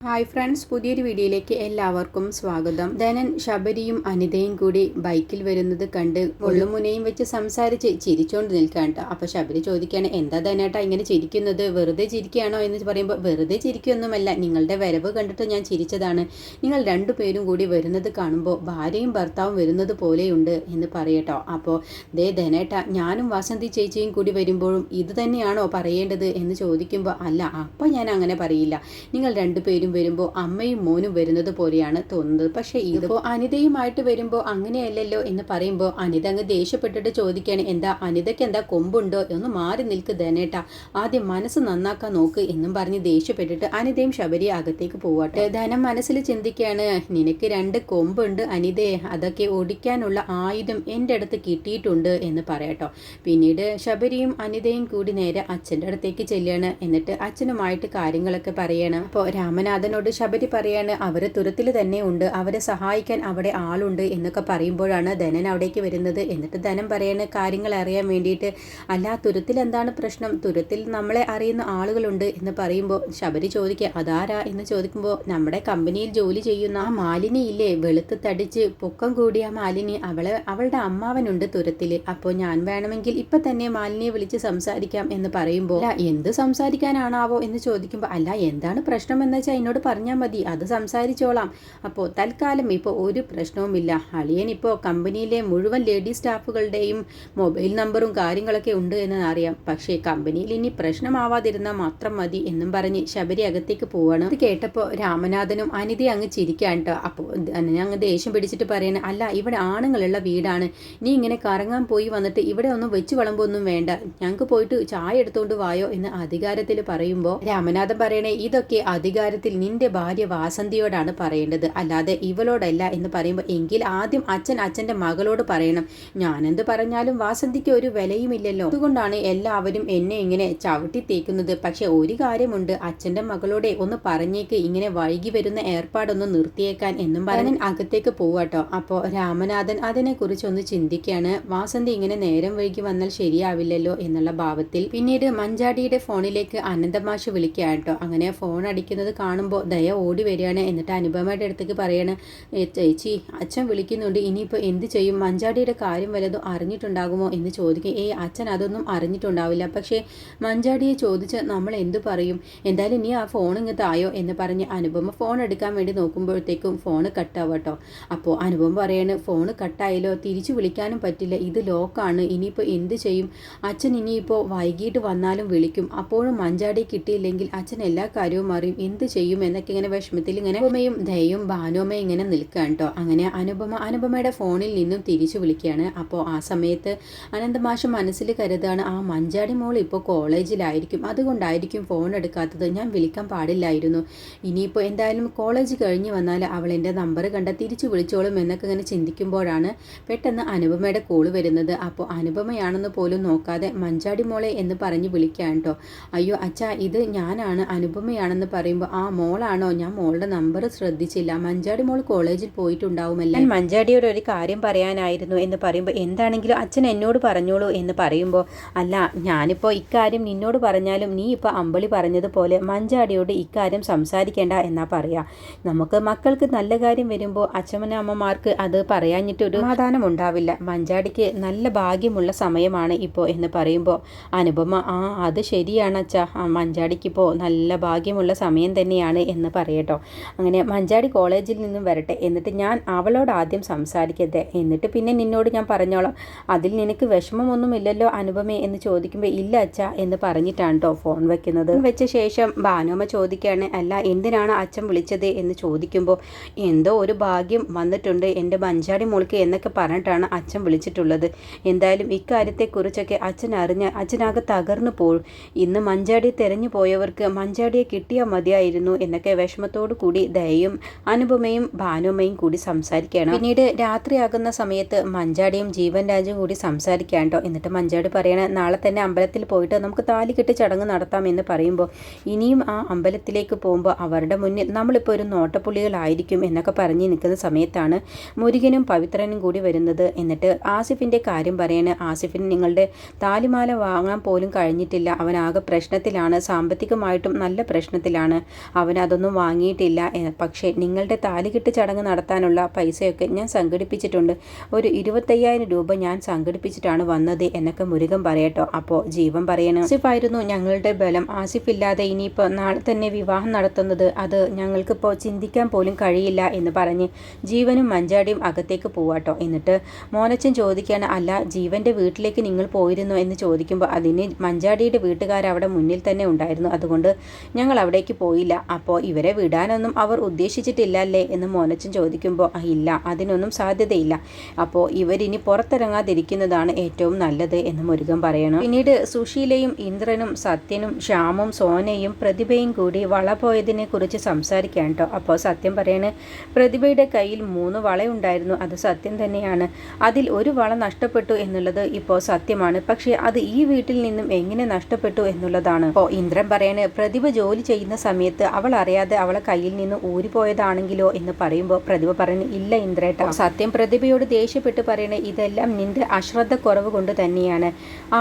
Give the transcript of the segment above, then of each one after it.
Hi friends, പുതിയൊരു വീഡിയോയിലേക്ക് എല്ലാവർക്കും സ്വാഗതം. ധനൻ ശബരിയും അനിതയും കൂടി ബൈക്കിൽ വരുന്നത് കണ്ട് മുള്ളുമുനയും വെച്ച് സംസാരിച്ച് ചിരിച്ചോണ്ട് നിൽക്കാണ്ട്. അപ്പോൾ ശബരി ചോദിക്കുകയാണ്, എന്താ ധനേട്ടാ ഇങ്ങനെ ചിരിക്കുന്നത്, വെറുതെ ചിരിക്കുകയാണോ എന്ന് പറയുമ്പോൾ, വെറുതെ ചിരിക്കുകയൊന്നുമല്ല, നിങ്ങളുടെ വരവ് കണ്ടിട്ട് ഞാൻ ചിരിച്ചതാണ്. നിങ്ങൾ രണ്ടുപേരും കൂടി വരുന്നത് കാണുമ്പോൾ ഭാര്യയും ഭർത്താവും വരുന്നത് പോലെയുണ്ട് എന്ന് പറയട്ടോ. അപ്പോൾ ധനേട്ടാ, ഞാനും വാസന്തി ചേച്ചിയും കൂടി വരുമ്പോഴും ഇത് തന്നെയാണോ പറയേണ്ടത് എന്ന് ചോദിക്കുമ്പോൾ, അല്ല, അപ്പോൾ ഞാൻ അങ്ങനെ പറയില്ല, നിങ്ങൾ രണ്ടുപേരും വരുമ്പോൾ അമ്മയും മോനും വരുന്നത് പോലെയാണ് തോന്നുന്നത്. പക്ഷേ ഇതിപ്പോൾ അനിതയുമായിട്ട് വരുമ്പോൾ അങ്ങനെയല്ലല്ലോ എന്ന് പറയുമ്പോൾ അനിത അങ്ങ് ദേഷ്യപ്പെട്ടിട്ട് ചോദിക്കുകയാണ്, എന്താ അനിതയ്ക്ക് എന്താ കൊമ്പുണ്ടോ, ഒന്ന് മാറി നിൽക്ക് ധനേട്ട, ആദ്യം മനസ്സ് നന്നാക്കാൻ നോക്ക് എന്നും പറഞ്ഞ് ദേഷ്യപ്പെട്ടിട്ട് അനിതയും ശബരിയെ അകത്തേക്ക് പോവാട്ടെ. ധനം മനസ്സിൽ ചിന്തിക്കുകയാണ്, നിനക്ക് രണ്ട് കൊമ്പുണ്ട് അനിതയെ, അതൊക്കെ ഓടിക്കാനുള്ള ആയുധം എൻ്റെ അടുത്ത് കിട്ടിയിട്ടുണ്ട് എന്ന് പറയട്ടോ. പിന്നീട് ശബരിയും അനിതയും കൂടി നേരെ അച്ഛൻ്റെ അടുത്തേക്ക് ചെല്ലുകയാണ്. എന്നിട്ട് അച്ഛനുമായിട്ട് കാര്യങ്ങളൊക്കെ പറയാണ്. അപ്പോൾ രാമനാഥനോട് ശബരി പറയാണ്, അവരെ തുരത്തിൽ തന്നെ ഉണ്ട്, അവരെ സഹായിക്കാൻ അവിടെ ആളുണ്ട് എന്നൊക്കെ പറയുമ്പോഴാണ് ധനൻ അവിടേക്ക് വരുന്നത്. എന്നിട്ട് ധനം പറയാണ് കാര്യങ്ങൾ അറിയാൻ വേണ്ടിയിട്ട്, അല്ല തുരത്തിൽ എന്താണ് പ്രശ്നം, തുരത്തിൽ നമ്മളെ അറിയുന്ന ആളുകളുണ്ട് എന്ന് പറയുമ്പോൾ ശബരി ചോദിക്കുക, അതാരാ എന്ന് ചോദിക്കുമ്പോൾ, നമ്മുടെ കമ്പനിയിൽ ജോലി ചെയ്യുന്ന ആ മാലിനി ഇല്ലേ, വെളുത്ത് തടിച്ച് പൊക്കം കൂടിയ മാലിനി, അവളുടെ അമ്മാവനുണ്ട് തുരത്തിൽ. അപ്പോൾ ഞാൻ വേണമെങ്കിൽ ഇപ്പം തന്നെ മാലിനിയെ വിളിച്ച് സംസാരിക്കാം എന്ന് പറയുമ്പോൾ, അല്ല എന്ത് സംസാരിക്കാനാണാവോ എന്ന് ചോദിക്കുമ്പോൾ, അല്ല എന്താണ് പ്രശ്നം എന്ന് വെച്ചാൽ എന്നോട് പറഞ്ഞാൽ മതി, അത് സംസാരിച്ചോളാം. അപ്പോൾ തൽക്കാലം ഇപ്പോൾ ഒരു പ്രശ്നവുമില്ല, അളിയൻ ഇപ്പോൾ കമ്പനിയിലെ മുഴുവൻ ലേഡി സ്റ്റാഫുകളുടെയും മൊബൈൽ നമ്പറും കാര്യങ്ങളൊക്കെ ഉണ്ട് എന്ന് അറിയാം, പക്ഷേ കമ്പനിയിൽ ഇനി പ്രശ്നമാവാതിരുന്നാൽ മാത്രം മതി എന്നും പറഞ്ഞ് ശബരി അകത്തേക്ക് പോവാണ്. അത് കേട്ടപ്പോൾ രാമനാഥനും അനിതയെ അങ്ങ് ചിരിക്കാൻ കേട്ടോ. അപ്പോൾ അങ്ങ് ദേഷ്യം പിടിച്ചിട്ട് പറയണ, അല്ല ഇവിടെ ആണുങ്ങളുള്ള വീടാണ്, നീ ഇങ്ങനെ കറങ്ങാൻ പോയി വന്നിട്ട് ഇവിടെ ഒന്നും വെച്ച് വിളമ്പൊന്നും വേണ്ട, ഞങ്ങൾക്ക് പോയിട്ട് ചായ എടുത്തുകൊണ്ട് വായോ എന്ന് അധികാരത്തിൽ പറയുമ്പോൾ രാമനാഥൻ പറയണേ, ഇതൊക്കെ അധികാരത്തിൽ നിന്റെ ഭാര്യ വാസന്തിയോടാണ് പറയേണ്ടത്, അല്ലാതെ ഇവളോടല്ല എന്ന് പറയുമ്പോൾ, എങ്കിൽ ആദ്യം അച്ഛൻ്റെ മകളോട് പറയണം, ഞാനെന്ത് പറഞ്ഞാലും വാസന്തിക്ക് ഒരു വിലയുമില്ലല്ലോ, അതുകൊണ്ടാണ് എല്ലാവരും എന്നെ ഇങ്ങനെ ചവിട്ടി തേക്കുന്നത്. പക്ഷെ ഒരു കാര്യമുണ്ട്, അച്ഛൻ്റെ മകളോടെ ഒന്ന് പറഞ്ഞേക്ക് ഇങ്ങനെ വൈകി വരുന്ന ഏർപ്പാടൊന്ന് നിർത്തിയേക്കാൻ എന്നും പറഞ്ഞ് അകത്തേക്ക് പോവാട്ടോ. അപ്പോൾ രാമനാഥൻ അതിനെക്കുറിച്ച് ഒന്ന് ചിന്തിക്കുകയാണ്. വാസന്തി ഇങ്ങനെ നേരം വൈകി വന്നാൽ ശരിയാവില്ലല്ലോ എന്നുള്ള ഭാവത്തിൽ. പിന്നീട് മഞ്ചാടിയുടെ ഫോണിലേക്ക് അനന്തമാഷ് വിളിക്കുകട്ടോ. അങ്ങനെ ഫോൺ അടിക്കുന്നത് കാണുമ്പോൾ ദയ ഓടി വരികയാണ്. എന്നിട്ട് അനുപമയുടെ അടുത്തേക്ക് പറയാണ്, ചേച്ചി അച്ഛൻ വിളിക്കുന്നുണ്ട്, ഇനിയിപ്പോൾ എന്ത് ചെയ്യും, മഞ്ചാടിയുടെ കാര്യം വല്ലതും അറിഞ്ഞിട്ടുണ്ടാകുമോ എന്ന് ചോദിക്കും. അച്ഛൻ അതൊന്നും അറിഞ്ഞിട്ടുണ്ടാവില്ല, പക്ഷേ മഞ്ചാടിയെ ചോദിച്ച് നമ്മൾ എന്തു പറയും, എന്തായാലും നീ ആ ഫോൺ ഇങ്ങ് തായോ എന്ന് പറഞ്ഞ് അനുപമ ഫോൺ എടുക്കാൻ വേണ്ടി നോക്കുമ്പോഴത്തേക്കും ഫോണ് കട്ടാവട്ടോ. അപ്പോൾ അനുപമ പറയാണ്, ഫോണ് കട്ടായാലോ, തിരിച്ചു വിളിക്കാനും പറ്റില്ല, ഇത് ലോക്കാണ്, ഇനിയിപ്പോൾ എന്ത് ചെയ്യും, അച്ഛൻ ഇനിയിപ്പോൾ വൈകിട്ട് വന്നാലും വിളിക്കും, അപ്പോഴും മഞ്ചാടി കിട്ടിയില്ലെങ്കിൽ അച്ഛൻ എല്ലാ കാര്യവും അറിയും, എന്ത് ചെയ്യും എന്നൊക്കെ ഇങ്ങനെ വിഷമത്തിൽ ഇങ്ങനെ അനുപമയും ദയയും ഭാനുമയും ഇങ്ങനെ നിൽക്കുകയാണ് കേട്ടോ. അങ്ങനെ അനുപമയുടെ ഫോണിൽ നിന്നും തിരിച്ചു വിളിക്കുകയാണ്. അപ്പോൾ ആ സമയത്ത് അനന്തമാഷ് മനസ്സിൽ കരുതാണ്, ആ മഞ്ചാടി മോൾ ഇപ്പോൾ കോളേജിലായിരിക്കും, അതുകൊണ്ടായിരിക്കും ഫോൺ എടുക്കാത്തത്, ഞാൻ വിളിക്കാൻ പാടില്ലായിരുന്നു, ഇനിയിപ്പോൾ എന്തായാലും കോളേജ് കഴിഞ്ഞ് വന്നാൽ അവൾ എൻ്റെ നമ്പർ കണ്ട തിരിച്ചു വിളിച്ചോളും എന്നൊക്കെ ഇങ്ങനെ ചിന്തിക്കുമ്പോഴാണ് പെട്ടെന്ന് അനുപമയുടെ കോള് വരുന്നത്. അപ്പോൾ അനുപമയാണെന്ന് പോലും നോക്കാതെ മഞ്ചാടി മോളെ എന്ന് പറഞ്ഞ് വിളിക്കുകയാണ് കേട്ടോ. അയ്യോ അച്ഛാ, ഇത് ഞാനാണ്, അനുപമയാണെന്ന് പറയുമ്പോൾ, ആ മോളാണോ, ഞാൻ മോളുടെ നമ്പർ ശ്രദ്ധിച്ചില്ല, മഞ്ചാടി മോൾ കോളേജിൽ പോയിട്ടുണ്ടാവുമല്ലേ, ഞാൻ മഞ്ചാടിയോട് ഒരു കാര്യം പറയാനായിരുന്നു എന്ന് പറയുമ്പോൾ, എന്താണെങ്കിലും അച്ഛൻ എന്നോട് പറഞ്ഞോളൂ എന്ന് പറയുമ്പോൾ, അല്ല ഞാനിപ്പോൾ ഇക്കാര്യം നിന്നോട് പറഞ്ഞാലും നീ ഇപ്പോൾ അമ്പളി പറഞ്ഞതുപോലെ മഞ്ചാടിയോട് ഇക്കാര്യം സംസാരിക്കേണ്ട എന്നാ പറയാ, നമുക്ക് മക്കൾക്ക് നല്ല കാര്യം വരുമ്പോൾ അച്ഛനമ്മമാർക്ക് അത് പറയാഞ്ഞിട്ടൊരു സമാധാനം ഉണ്ടാവില്ല, മഞ്ചാടിക്ക് നല്ല ഭാഗ്യമുള്ള സമയമാണ് ഇപ്പോൾ എന്ന് പറയുമ്പോൾ അനുപമ, ആ അത് ശരിയാണ് അച്ഛാ, മഞ്ചാടിക്കിപ്പോൾ നല്ല ഭാഗ്യമുള്ള സമയം തന്നെയാണ് എന്ന് പറയട്ടോ. അങ്ങനെ മഞ്ചാടി കോളേജിൽ നിന്നും വരട്ടെ, എന്നിട്ട് ഞാൻ അവളോട് ആദ്യം സംസാരിക്കട്ടെ, എന്നിട്ട് പിന്നെ നിന്നോട് ഞാൻ പറഞ്ഞോളാം, അതിൽ നിനക്ക് വിഷമമൊന്നുമില്ലല്ലോ അനുപമേ എന്ന് ചോദിക്കുമ്പോൾ, ഇല്ല അച്ഛാ എന്ന് പറഞ്ഞിട്ടാണ് കേട്ടോ ഫോൺ വെക്കുന്നത്. വെച്ച ശേഷം ഭാനുമ്മ ചോദിക്കുകയാണ്, അല്ല എന്തിനാണ് അച്ഛൻ വിളിച്ചത് എന്ന് ചോദിക്കുമ്പോൾ, എന്തോ ഒരു ഭാഗ്യം വന്നിട്ടുണ്ട് എൻ്റെ മഞ്ചാടി മോൾക്ക് എന്നൊക്കെ പറഞ്ഞിട്ടാണ് അച്ഛൻ വിളിച്ചിട്ടുള്ളത്, എന്തായാലും ഇക്കാര്യത്തെക്കുറിച്ചൊക്കെ അച്ഛൻ അറിഞ്ഞ അച്ഛനാകെ തകർന്നു പോകും, ഇന്ന് മഞ്ചാടിയെ തെരഞ്ഞു പോയവർക്ക് മഞ്ചാടിയെ കിട്ടിയാൽ മതിയായിരുന്നു എന്നൊക്കെ വിഷമത്തോടു കൂടി ദയയും അനുപമയും ഭാനുമ്മയും കൂടി സംസാരിക്കുകയാണ്. പിന്നീട് രാത്രിയാകുന്ന സമയത്ത് മഞ്ചാടിയും ജീവൻ രാജും കൂടി സംസാരിക്കുകയാണ് കേട്ടോ. എന്നിട്ട് മഞ്ചാടി പറയണ, നാളെ തന്നെ അമ്പലത്തിൽ പോയിട്ട് നമുക്ക് താലികെട്ട് ചടങ്ങ് നടത്താം എന്ന് പറയുമ്പോൾ, ഇനിയും ആ അമ്പലത്തിലേക്ക് പോകുമ്പോൾ അവരുടെ മുന്നിൽ നമ്മളിപ്പോൾ ഒരു നോട്ടപ്പുള്ളികളായിരിക്കും എന്നൊക്കെ പറഞ്ഞ് നിൽക്കുന്ന സമയത്താണ് മുരുകനും പവിത്രനും കൂടി വരുന്നത്. എന്നിട്ട് ആസിഫിൻ്റെ കാര്യം പറയാണ്, ആസിഫിന് നിങ്ങളുടെ താലിമാല വാങ്ങാൻ പോലും കഴിഞ്ഞിട്ടില്ല, അവനാകെ പ്രശ്നത്തിലാണ്, സാമ്പത്തികമായിട്ടും നല്ല പ്രശ്നത്തിലാണ്, അവൻ അവൻ അതൊന്നും വാങ്ങിയിട്ടില്ല. പക്ഷേ നിങ്ങളുടെ താലികെട്ട് ചടങ്ങ് നടത്താനുള്ള പൈസയൊക്കെ ഞാൻ സംഘടിപ്പിച്ചിട്ടുണ്ട്. ഒരു 25,000 രൂപ ഞാൻ സംഘടിപ്പിച്ചിട്ടാണ് വന്നത് എന്നൊക്കെ മുരുകൻ പറയട്ടോ. അപ്പോൾ ജീവൻ പറയണം, ആസിഫായിരുന്നു ഞങ്ങളുടെ ബലം. ആസിഫ് ഇല്ലാതെ ഇനിയിപ്പോൾ നാളെ തന്നെ വിവാഹം നടത്തുന്നത് അത് ഞങ്ങൾക്കിപ്പോൾ ചിന്തിക്കാൻ പോലും കഴിയില്ല എന്ന് പറഞ്ഞ് ജീവനും മഞ്ചാടിയും അകത്തേക്ക് പോവാട്ടോ. എന്നിട്ട് മോനച്ചൻ ചോദിക്കുകയാണ്, അല്ല ജീവൻ്റെ വീട്ടിലേക്ക് നിങ്ങൾ പോയിരുന്നോ എന്ന് ചോദിക്കുമ്പോൾ അതിന് മഞ്ചാടിയുടെ വീട്ടുകാരവിടെ മുന്നിൽ തന്നെ ഉണ്ടായിരുന്നു, അതുകൊണ്ട് ഞങ്ങൾ അവിടേക്ക് പോയില്ല. അപ്പോൾ ഇവരെ വിടാനൊന്നും അവർ ഉദ്ദേശിച്ചിട്ടില്ല അല്ലേ എന്ന് മോനച്ചൻ ചോദിക്കുമ്പോൾ ഇല്ല, അതിനൊന്നും സാധ്യതയില്ല. അപ്പോൾ ഇവരിനി പുറത്തിറങ്ങാതിരിക്കുന്നതാണ് ഏറ്റവും നല്ലത് എന്ന് മുരുകൻ പറയണം. പിന്നീട് സുശീലയും ഇന്ദ്രനും സത്യനും ശ്യാമും സോനയും പ്രതിഭയും കൂടി വള പോയതിനെ കുറിച്ച് സംസാരിക്കാൻ കേട്ടോ. അപ്പോൾ സത്യം പറയാണ്, പ്രതിഭയുടെ കയ്യിൽ 3 വളയുണ്ടായിരുന്നു, അത് സത്യം തന്നെയാണ്. അതിൽ ഒരു വള നഷ്ടപ്പെട്ടു എന്നുള്ളത് ഇപ്പോൾ സത്യമാണ്. പക്ഷേ അത് ഈ വീട്ടിൽ നിന്നും എങ്ങനെ നഷ്ടപ്പെട്ടു എന്നുള്ളതാണ്. അപ്പോൾ ഇന്ദ്രൻ പറയാണ്, പ്രതിഭ ജോലി ചെയ്യുന്ന സമയത്ത് അവൾ അറിയാതെ അവളെ കയ്യിൽ നിന്ന് ഊരിപ്പോയതാണെങ്കിലോ എന്ന് പറയുമ്പോൾ പ്രതിഭ പറയുന്നു, ഇല്ല ഇന്ദ്രേട്ട. സത്യം പ്രതിഭയോട് ദേഷ്യപ്പെട്ട് പറയണേ, ഇതെല്ലാം നിന്റെ അശ്രദ്ധ കുറവ് കൊണ്ട് തന്നെയാണ്.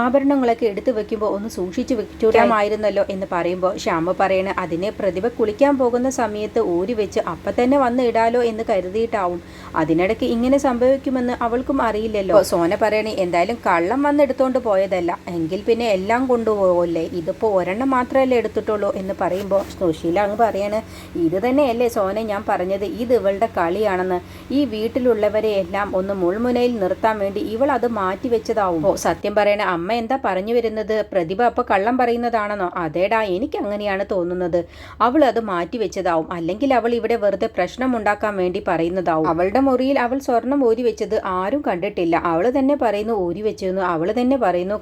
ആഭരണങ്ങളൊക്കെ എടുത്തു വെക്കുമ്പോൾ ഒന്ന് സൂക്ഷിച്ചു വെച്ചുകൂടാമായിരുന്നല്ലോ എന്ന് പറയുമ്പോൾ ശ്യാമ പറയണ, അതിനെ പ്രതിഭ കുളിക്കാൻ പോകുന്ന സമയത്ത് ഊരി വെച്ച് അപ്പം തന്നെ വന്ന് ഇടാലോ എന്ന് കരുതിയിട്ടാവും. അതിനിടയ്ക്ക് ഇങ്ങനെ സംഭവിക്കുമെന്ന് അവൾക്കും അറിയില്ലല്ലോ. സോന പറയണേ, എന്തായാലും കള്ളം വന്ന് എടുത്തോണ്ട് പോയതല്ല, എങ്കിൽ പിന്നെ എല്ലാം കൊണ്ടുപോകല്ലേ, ഇതിപ്പോൾ ഒരെണ്ണം മാത്രമല്ലേ എടുത്തിട്ടുള്ളൂ എന്ന് പറയുമ്പോൾ സുശീല അങ്ങ് പറയാണ്, ഇത് തന്നെയല്ലേ സോന ഞാൻ പറഞ്ഞത്, ഇത് ഇവളുടെ കളിയാണെന്ന്. ഈ വീട്ടിലുള്ളവരെ എല്ലാം ഒന്ന് മുൾമുനയിൽ നിർത്താൻ വേണ്ടി ഇവൾ അത് മാറ്റി വെച്ചതാവും. സത്യം പറയണ, അമ്മ എന്താ പറഞ്ഞു വരുന്നത്? പ്രതിഭ അപ്പോൾ കള്ളം പറയുന്നതാണെന്നോ? അതേടാ, എനിക്ക് അങ്ങനെയാണ് തോന്നുന്നത്. അവൾ അത് മാറ്റി വെച്ചതാവും, അല്ലെങ്കിൽ അവൾ ഇവിടെ വെറുതെ പ്രശ്നമുണ്ടാക്കാൻ വേണ്ടി പറയുന്നതാവും. അവളുടെ മുറിയിൽ അവൾ സ്വർണം ഊരി വെച്ചത് ആരും കണ്ടിട്ടില്ല. അവൾ തന്നെ പറയുന്നു ഊരി വെച്ചെന്ന്, അവൾ തന്നെ പറയുന്നു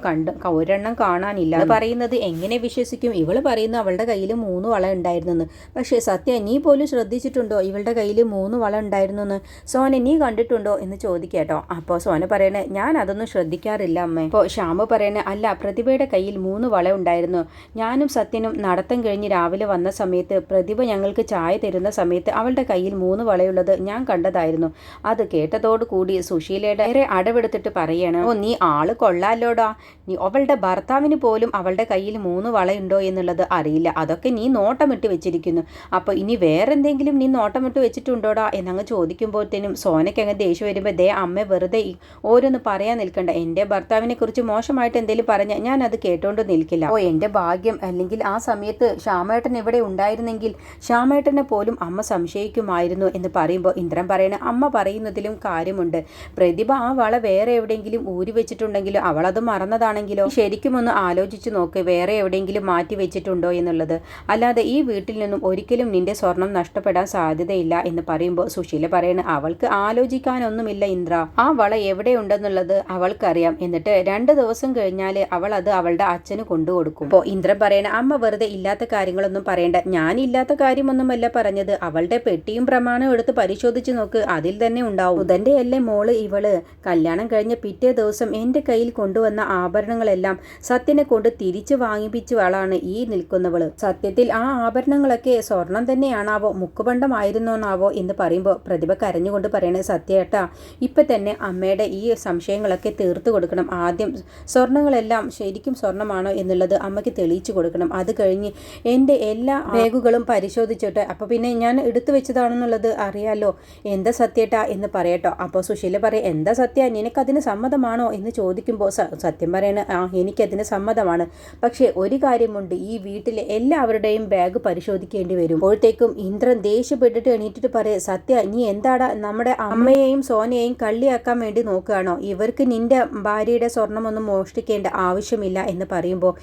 ഒരെണ്ണം കാണാനില്ല. പറയുന്നത് എങ്ങനെ വിശ്വസിക്കും? ഇവള് പറയുന്നു അവളുടെ കയ്യിൽ 3 വള ഉണ്ടായിരുന്നെന്ന്. പക്ഷേ സത്യ, നീ പോലും ശ്രദ്ധിച്ചിട്ടുണ്ടോ ഇവളുടെ കയ്യിൽ 3 വള ഉണ്ടായിരുന്നെന്ന്? സോന, നീ കണ്ടിട്ടുണ്ടോ എന്ന് ചോദിക്കാട്ടോ. അപ്പോൾ സോന പറയണേ, ഞാൻ അതൊന്നും ശ്രദ്ധിക്കാറില്ല അമ്മേ. അപ്പോൾ ശ്യാമു പറയണേ, അല്ല പ്രതിഭയുടെ കയ്യിൽ 3 വള ഉണ്ടായിരുന്നു. ഞാനും സത്യനും നടത്തം കഴിഞ്ഞ് രാവിലെ വന്ന സമയത്ത് പ്രതിഭ ഞങ്ങൾക്ക് ചായ തരുന്ന സമയത്ത് അവളുടെ കയ്യിൽ 3 വളയുള്ളത് ഞാൻ കണ്ടതായിരുന്നു. അത് കേട്ടതോടുകൂടി സുശീലയുടെ അടവെടുത്തിട്ട് പറയണം, ഓ നീ ആള് കൊള്ളാലോടാ, നീ അവളുടെ ഭർത്താവിന് പോലും അവളുടെ കയ്യിൽ 3 വളയുണ്ടോ എന്നുള്ളത് അറിയില്ല, അതൊക്കെ നീ നോട്ടമിട്ട് വെച്ചിരിക്കുന്നു. അപ്പോൾ ഇനി വേറെന്തെങ്കിലും നീ നോട്ടമിട്ട് വെച്ചിട്ടുണ്ടോടാ എന്നങ്ങ് ചോദിക്കുമ്പോഴത്തേനും സോനയ്ക്ക് അങ്ങ് ദേഷ്യം വരുമ്പോൾ, ദേ അമ്മ വെറുതെ ഓരോന്ന് പറയാൻ നിൽക്കണ്ട. എൻ്റെ ഭർത്താവിനെ കുറിച്ച് മോശമായിട്ട് എന്തെങ്കിലും പറഞ്ഞാൽ ഞാൻ അത് കേട്ടോണ്ട് നിൽക്കില്ല. ഓ എൻ്റെ ഭാഗ്യം, അല്ലെങ്കിൽ ആ സമയത്ത് ശ്യാമേട്ടൻ ഇവിടെ ഉണ്ടായിരുന്നെങ്കിൽ ശ്യാമേട്ടനെ പോലും അമ്മ സംശയിക്കുമായിരുന്നു എന്ന് പറയുമ്പോൾ ഇന്ദ്രൻ പറയണ, അമ്മ പറയുന്നതിലും കാര്യമുണ്ട്. പ്രതിഭ ആ വള വേറെ എവിടെയെങ്കിലും ഊരി വെച്ചിട്ടുണ്ടെങ്കിലോ അവളത് മറന്നതാണെങ്കിലോ ശരിക്കും ഒന്ന് ആലോചിച്ച് നോക്ക്, വേറെ എവിടെയെങ്കിലും മാറ്റി വെച്ചിട്ടുണ്ടോ എന്നുള്ളത്. അല്ലാതെ ഈ വീട്ടിൽ നിന്നും ഒരിക്കലും നിന്റെ സ്വർണം നഷ്ടപ്പെടാൻ സാധ്യതയില്ല എന്ന് പറയുമ്പോൾ സുശീല പറയണ, അവൾക്ക് ആലോചിക്കാനൊന്നുമില്ല ഇന്ദ്ര, ആ വള എവിടെയുണ്ടെന്നുള്ളത് അവൾക്കറിയാം. എന്നിട്ട് 2 ദിവസം കഴിഞ്ഞാൽ അവൾ അത് അവളുടെ അച്ഛന് കൊണ്ടുകൊടുക്കും. അപ്പോൾ ഇന്ദ്രൻ പറയണ, അമ്മ വെറുതെ ഇല്ലാത്ത കാര്യങ്ങളൊന്നും പറയണ്ട. ഞാൻ ഇല്ലാത്ത കാര്യമൊന്നുമല്ല പറഞ്ഞത്, അവളുടെ പെട്ടിയും പ്രമാണവും എടുത്ത് പരിശോധിച്ച് നോക്ക്, അതിൽ തന്നെ ഉണ്ടാവും. ബുധന്റെ അല്ലേ മോള് ഇവള്? കല്യാണം കഴിഞ്ഞ പിറ്റേ ദിവസം എൻ്റെ കയ്യിൽ കൊണ്ടുവന്ന ആഭരണങ്ങളെല്ലാം സത്യനെ കൊണ്ട് തിരിച്ചു വാങ്ങിപ്പിച്ചവളാണ് ഈ നിൽക്കുന്നവള്. സത്യത്തിൽ ആ ആഭരണങ്ങളൊക്കെ സ്വർണം തന്നെയാണാവോ, മുക്കുപണ്ടമായിരുന്നോന്നാവോ എന്ന് പറയുമ്പോൾ പ്രതിഭ കരഞ്ഞുകൊണ്ട് പറയണേ, സത്യേട്ടാ ഇപ്പം തന്നെ അമ്മയുടെ ഈ സംശയങ്ങളൊക്കെ തീർത്തു കൊടുക്കണം. ആദ്യം സ്വർണ്ണങ്ങളെല്ലാം ശരിക്കും സ്വർണ്ണമാണോ എന്നുള്ളത് അമ്മയ്ക്ക് തെളിയിച്ചു കൊടുക്കണം. അത് കഴിഞ്ഞ് എൻ്റെ എല്ലാ ബാഗുകളും പരിശോധിച്ചിട്ട് അപ്പോൾ പിന്നെ ഞാൻ എടുത്തു വെച്ചതാണെന്നുള്ളത് അറിയാലോ. എന്താ സത്യേട്ടാ എന്ന് പറയട്ടോ. അപ്പോൾ സുശീല പറയും, എന്താ സത്യ, നിനക്കതിന് സമ്മതമാണോ എന്ന് ചോദിക്കുമ്പോൾ സത്യം പറയണ, എനിക്കതിന് സമ്മതമാണ്. പക്ഷേ ഒരു കാര്യമുണ്ട്, ഈ വീട്ടിലെ എല്ലാവരുടെയും ബാഗ് പരിശോധിക്കേണ്ടി വരും. അപ്പോഴത്തേക്കും ഇന്ദ്രൻ ദേഷ്യപ്പെട്ടിട്ട് എണീറ്റിട്ട് പറയും, സത്യ നീ എന്താടാ നമ്മുടെ അമ്മയെയും സോനയെയും കള്ളിയാക്കാൻ വേണ്ടി നോക്കുകയാണോ? ഇവർക്ക് നിന്റെ ഭാര്യയുടെ സ്വർണ്ണമൊന്നും മോഷ്ടിക്കേണ്ട ആവശ്യമില്ല എന്ന് പറയുമ്പോൾ,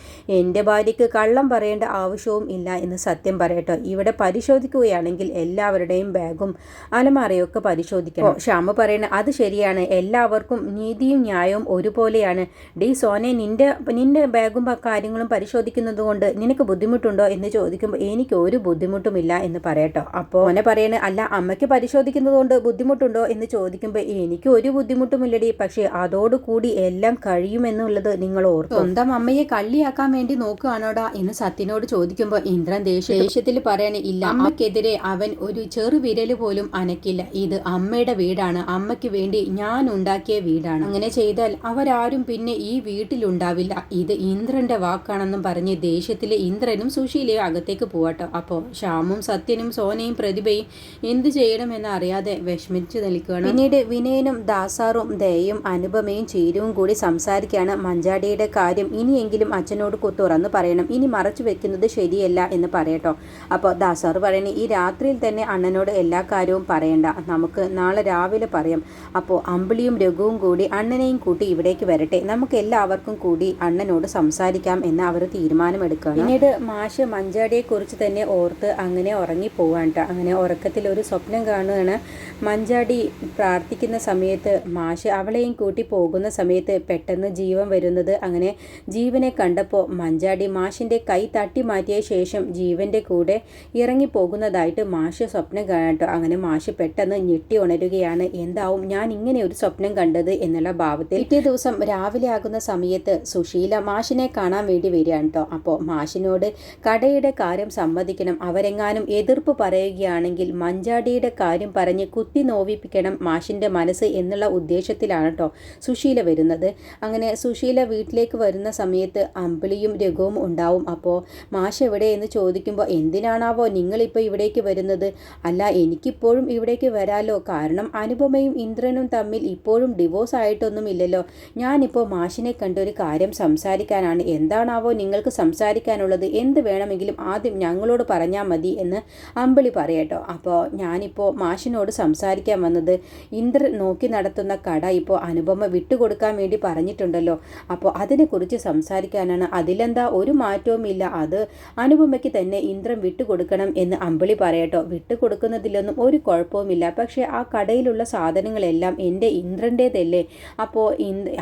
എൻ്റെ ഭാര്യയ്ക്ക് കള്ളം പറയേണ്ട ആവശ്യവും ഇല്ല എന്ന് സത്യം പറയട്ടോ. ഇവിടെ പരിശോധിക്കുകയാണെങ്കിൽ എല്ലാവരുടെയും ബാഗും അലമാരയൊക്കെ പരിശോധിക്കണം. ശ്യാമ പറയണ, അത് ശരിയാണ്, എല്ലാവർക്കും നീതിയും ന്യായവും ഒരുപോലെയാണ്. ഡി സോനെ, നിന്റെ ബാഗും കാര്യങ്ങളും പരിശോധിക്കുന്നത് കൊണ്ട് നിനക്ക് ബുദ്ധിമുട്ടുണ്ടോ എന്ന് ചോദിക്കുമ്പോൾ, എനിക്ക് ഒരു ബുദ്ധിമുട്ടുമില്ല എന്ന് പറയട്ടോ. അപ്പോൾ ഓനെ പറയണ, അല്ല അമ്മയ്ക്ക് പരിശോധിക്കുന്നത് കൊണ്ട് ബുദ്ധിമുട്ടുണ്ടോ എന്ന് ചോദിക്കുമ്പോൾ, എനിക്ക് ഒരു ബുദ്ധിമുട്ടുമില്ലടി, പക്ഷേ അതോടുകൂടി എല്ലാം കഴിയുമെന്നുള്ളത് നിങ്ങൾ ഓർത്തു. സ്വന്തം അമ്മയെ കള്ളിയാക്കാൻ വേണ്ടി നോക്കുകയാണോടാ എന്ന് സത്യനോട് ചോദിക്കുമ്പോൾ ഇന്ദ്രൻ ദേഷ്യത്തിൽ പറയണ, ഇല്ല അമ്മയ്ക്കെതിരെ അവൻ ഒരു ചെറുവിരൽ പോലും അനക്കില്ല. ഇത് അമ്മയുടെ വീടാണ്, അമ്മയ്ക്ക് വേണ്ടി ഞാൻ ഉണ്ടാക്കിയ വീടാണ്. അങ്ങനെ ചെയ്താൽ അവരാരും പിന്നെ ഈ വീട്ടിലുണ്ടാവില്ല. ഇത് ഇന്ദ്രന്റെ വാക്കാണെന്നും പറഞ്ഞ് ദേഷ്യത്തിൽ ഇന്ദ്രനും സുശീലയും അകത്തേക്ക് പോവാട്ടോ. അപ്പോൾ ശ്യാമും സത്യനും സോനയും പ്രതിഭയും എന്ത് ചെയ്യണമെന്ന് അറിയാതെ വിഷമിച്ച് നിൽക്കുകയാണ്. പിന്നീട് വിനയനും ദാസാറും ദയയും അനുപമയും ചീരുവും കൂടി സംസാരിക്കുകയാണ്. മഞ്ചാടിയുടെ കാര്യം ഇനിയെങ്കിലും അച്ഛനോട് തുറന്ന് പറയണം, ഇനി മറച്ചു വെക്കുന്നത് ശരിയല്ല എന്ന് പറയട്ടോ. അപ്പോൾ ദാസാർ പറയണേ, ഈ രാത്രിയിൽ തന്നെ അണ്ണനോട് എല്ലാ കാര്യവും പറയണ്ട, നമുക്ക് നാളെ രാവിലെ പറയാം. അപ്പോൾ അമ്പിളിയും രഘുവും കൂടി അണ്ണനെയും കൂട്ടി ഇവിടേക്ക് വരട്ടെ, നമുക്ക് എല്ലാവർക്കും കൂടി അണ്ണനോട് സംസാരിക്കാം എന്ന് അവർ തീരുമാനമെടുക്കുകയാണ്. പിന്നീട് മാഷ് മഞ്ചാടിയെ കുറിച്ച് തന്നെ ഓർത്ത് അങ്ങനെ ഉറങ്ങിപ്പോവാണ്ട. അങ്ങനെ ഉറക്കത്തിൽ ഒരു സ്വപ്നം കാണുകയാണ്. മഞ്ചാടി പ്രാർത്ഥിക്കുന്ന സമയത്ത് മാഷ് അവളെയും കൂട്ടി പോകുന്ന സമയത്ത് പെട്ടെന്ന് ജീവൻ വരുന്നത്. അങ്ങനെ ജീവനെ കണ്ടപ്പോൾ മഞ്ചാടി മാഷിൻ്റെ കൈ തട്ടി മാറ്റിയ ശേഷം ജീവൻ്റെ കൂടെ ഇറങ്ങിപ്പോകുന്നതായിട്ട് മാഷ് സ്വപ്നം കാണട്ടോ. അങ്ങനെ മാഷ് പെട്ടെന്ന് ഞെട്ടി ഉണരുകയാണ്. എന്താവും ഞാൻ ഇങ്ങനെ ഒരു സ്വപ്നം കണ്ടത് എന്നുള്ള ഭാവത്തിൽ. പിറ്റേ ദിവസം രാവിലെ ആകുന്ന സമയത്ത് സുശീല മാഷിനെ കാണാൻ വേണ്ടി വരികയാണ് കേട്ടോ. അപ്പോൾ മാഷിനോട് കടയുടെ കാര്യം സമ്മതിക്കണം, അവരെങ്ങാനും എതിർപ്പ് പറയുകയാണെങ്കിൽ മഞ്ചാടിയുടെ കാര്യം പറഞ്ഞ് കുത്തി നോവിപ്പിക്കണം മാഷിൻ്റെ മനസ്സ് എന്നുള്ള ഉദ്ദേശത്തിലാണ് കേട്ടോ സുശീല വരുന്നത്. അങ്ങനെ സുശീല വീട്ടിലേക്ക് വരുന്ന സമയത്ത് അമ്പിളിയും രഘുവും ഉണ്ടാവും. അപ്പോൾ മാഷ് എവിടെ എന്ന് ചോദിക്കുമ്പോൾ, എന്തിനാണാവോ നിങ്ങളിപ്പോൾ ഇവിടേക്ക് വരുന്നത്? അല്ല, എനിക്കിപ്പോഴും ഇവിടേക്ക് വരാലോ, കാരണം അനുപമയും ഇന്ദ്രനും തമ്മിൽ ഇപ്പോഴും ഡിവോഴ്സ് ആയിട്ടൊന്നുമില്ലല്ലോ. ഞാനിപ്പോൾ മാഷിനെ കണ്ടൊരു കാര്യം സംസാരിക്കാനാണ്. എന്താണാവോ നിങ്ങൾക്ക് സംസാരിക്കാനുള്ളത്? എന്ത് വേണമെങ്കിലും ആദ്യം ഞങ്ങളോട് പറഞ്ഞാൽ മതി എന്ന് അമ്പിളി പറയട്ടോ. അപ്പോൾ ഞാനിപ്പോൾ മാഷിനോട് സംസാരിക്കാൻ വന്നത്, ഇന്ദ്രൻ നോക്കി നടത്തുന്ന കട ഇപ്പോൾ അനുപമ വിട്ടുകൊടുക്കാൻ വേണ്ടി പറഞ്ഞിട്ടുണ്ടല്ലോ, അപ്പോൾ അതിനെക്കുറിച്ച് സംസാരിക്കാനാണ്. അതിലെന്താ, ഒരു മാറ്റവുമില്ല, അത് അനുപമയ്ക്ക് തന്നെ ഇന്ദ്രൻ വിട്ടുകൊടുക്കണം എന്ന് അമ്പിളി പറയട്ടോ. വിട്ടുകൊടുക്കുന്നതിലൊന്നും ഒരു കുഴപ്പവുമില്ല, പക്ഷേ ആ കടയിലുള്ള സാധനങ്ങളെല്ലാം എൻ്റെ ഇന്ദ്രൻ്റേതല്ലേ. അപ്പോൾ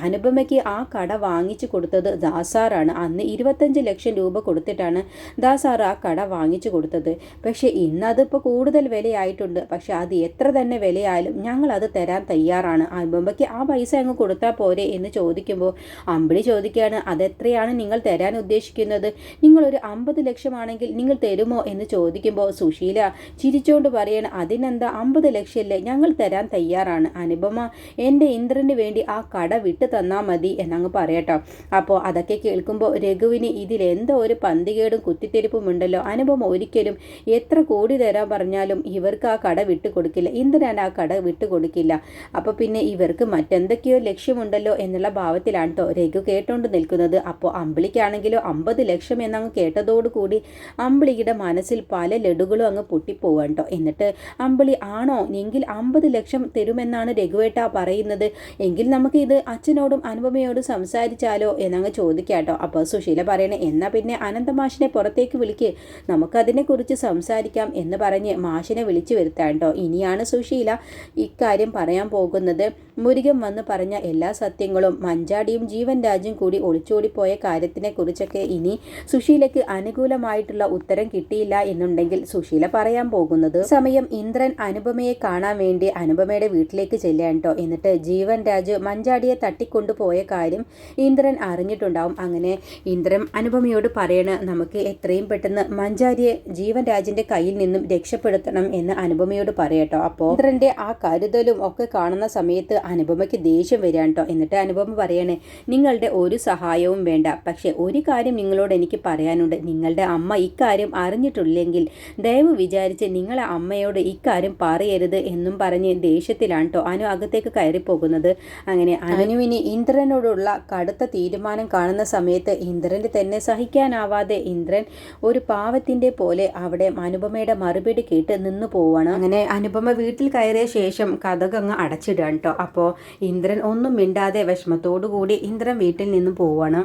അനുപമയ്ക്ക് ആ കട വാങ്ങിച്ചു കൊടുത്തത് ദാസാറാണ്. അന്ന് 25 ലക്ഷം രൂപ കൊടുത്തിട്ടാണ് ദാസാർ ആ കട വാങ്ങിച്ചു കൊടുത്തത്. പക്ഷേ ഇന്നതിപ്പോൾ കൂടുതൽ വിലയായിട്ടുണ്ട്. പക്ഷെ അത് എത്ര തന്നെ വിലയായാലും ഞങ്ങൾ അത് തരാൻ തയ്യാറാണ്. അനുപമയ്ക്ക് ആ പൈസ അങ്ങ് കൊടുത്താൽ പോരെ എന്ന് ചോദിക്കുമ്പോൾ അമ്പിളി ചോദിക്കുകയാണ്, അതെത്രയാണ് നിങ്ങൾ തരാൻ ഉദ്ദേശിക്കുന്നത്? നിങ്ങളൊരു 50 ലക്ഷമാണെങ്കിൽ നിങ്ങൾ തരുമോ എന്ന് ചോദിക്കുമ്പോൾ സുശീല ചിരിച്ചോണ്ട് പറയാണ്, അതിനെന്താ, 50 ലക്ഷമല്ലേ, ഞങ്ങൾ തരാൻ തയ്യാറാണ്. അനുപമ എൻ്റെ ഇന്ദ്രന് വേണ്ടി ആ കട വിട്ട് തന്നാൽ മതി എന്നങ്ങ് പറയട്ടോ. അപ്പോൾ അതൊക്കെ കേൾക്കുമ്പോൾ രഘുവിന് ഇതിലെന്തോ ഒരു പന്തികേടും കുത്തിത്തിരിപ്പും ഉണ്ടല്ലോ. അനുപമ ഒരിക്കലും എത്ര കോടി തരാൻ പറഞ്ഞാലും ഇവർക്ക് ആ കട വിട്ടു കൊടുക്കില്ല, ഇന്ദ്രൻ ആ കട വിട്ടു കൊടുക്കില്ല. അപ്പോൾ പിന്നെ ഇവർക്ക് മറ്റെന്തൊക്കെയോ ലക്ഷ്യമുണ്ടല്ലോ എന്നുള്ള ഭാവത്തിലാണ് കേട്ടോ രഘു കേട്ടോണ്ട് നിൽക്കുന്നത്. അപ്പോൾ അമ്പിളിക്കാണെങ്കിലോ 50 ലക്ഷം എന്നങ്ങ് കേട്ടതോടുകൂടി അമ്പിളിയുടെ മനസ്സിൽ പല ലഡുകളും അങ്ങ് പൊട്ടിപ്പോവാൻ കേട്ടോ. എന്നിട്ട് അമ്പിളി, ആണോ എങ്കിൽ 50 ലക്ഷം തരുമെന്നാണ് രഘുവേട്ട പറയുന്നത്, എങ്കിൽ നമുക്ക് ഇത് അച്ഛനോടും അനുപമയോടും സംസാരിച്ചാലോ എന്നങ്ങ് ചോദിക്കാട്ടോ. അപ്പോൾ സുശീല പറയണേ, എന്നാൽ പിന്നെ അനന്തമാഷിനെ പുറത്തേക്ക് വിളിക്ക്, നമുക്കതിനെക്കുറിച്ച് സംസാരിക്കാം എന്ന് പറഞ്ഞ് മാഷിനെ വിളിച്ചു വരുത്താൻ കേട്ടോ. ഇനിയാണ് സുശീല ഇക്കാര്യം പറയാൻ പോകുന്നത്. മുരുകൻ വന്ന് പറഞ്ഞ എല്ലാ സത്യങ്ങളും മഞ്ചാടിയും ജീവൻ രാജും കൂടി ഒളിച്ചോടിപ്പോയ കാര്യത്തിനെ കുറിച്ചൊക്കെ ഇനി സുശീലയ്ക്ക് അനുകൂലമായിട്ടുള്ള ഉത്തരം കിട്ടിയില്ല എന്നുണ്ടെങ്കിൽ സുശീല പറയാൻ പോകുന്നത്. സമയം ഇന്ദ്രൻ അനുപമയെ കാണാൻ വേണ്ടി അനുപമയുടെ വീട്ടിലേക്ക് ചെല്ലാൻ കേട്ടോ. എന്നിട്ട് ജീവൻ രാജു മഞ്ചാടിയെ തട്ടിക്കൊണ്ടുപോയ കാര്യം ഇന്ദ്രൻ അറിഞ്ഞിട്ടുണ്ടാവും. അങ്ങനെ ഇന്ദ്രൻ അനുപമയോട് പറയണ, നമുക്ക് എത്രയും പെട്ടെന്ന് മഞ്ചാടിയെ ജീവൻ രാജിന്റെ കയ്യിൽ നിന്നും രക്ഷപ്പെടുത്തണം എന്ന് അനുപമയോട് പറയട്ടോ. അപ്പോൾ ഇന്ദ്രന്റെ ആ കരുതലും ഒക്കെ കാണുന്ന സമയത്ത് അനുപമയ്ക്ക് ദേഷ്യം വരികയാണ് കേട്ടോ. എന്നിട്ട് അനുപമ പറയണേ, നിങ്ങളുടെ ഒരു സഹായവും വേണ്ട, പക്ഷെ ഒരു കാര്യം നിങ്ങളോട് എനിക്ക് പറയാനുണ്ട്. നിങ്ങളുടെ അമ്മ ഇക്കാര്യം അറിഞ്ഞിട്ടില്ലെങ്കിൽ ദയവ് വിചാരിച്ച് നിങ്ങളെ അമ്മയോട് ഇക്കാര്യം പറയരുത് എന്നും പറഞ്ഞ് ദേഷ്യത്തിലാണ് കേട്ടോ അനു അകത്തേക്ക് കയറിപ്പോകുന്നത്. അങ്ങനെ അനുവിന് ഇന്ദ്രനോടുള്ള കടുത്ത തീരുമാനം കാണുന്ന സമയത്ത് ഇന്ദ്രന് തന്നെ സഹിക്കാനാവാതെ ഇന്ദ്രൻ ഒരു പാവത്തിന്റെ പോലെ അവിടെ അനുപമയുടെ മറുപടി കേട്ട് നിന്നു പോവാണ്. അങ്ങനെ അനുപമ വീട്ടിൽ കയറിയ ശേഷം കതകങ്ങ് അടച്ചിടാൻ കേട്ടോ. അപ്പോൾ ഇന്ദ്രൻ ഒന്നും മിണ്ടാതെ വിഷമത്തോടു കൂടി ഇന്ദ്രൻ വീട്ടിൽ നിന്ന് പോവാണ്.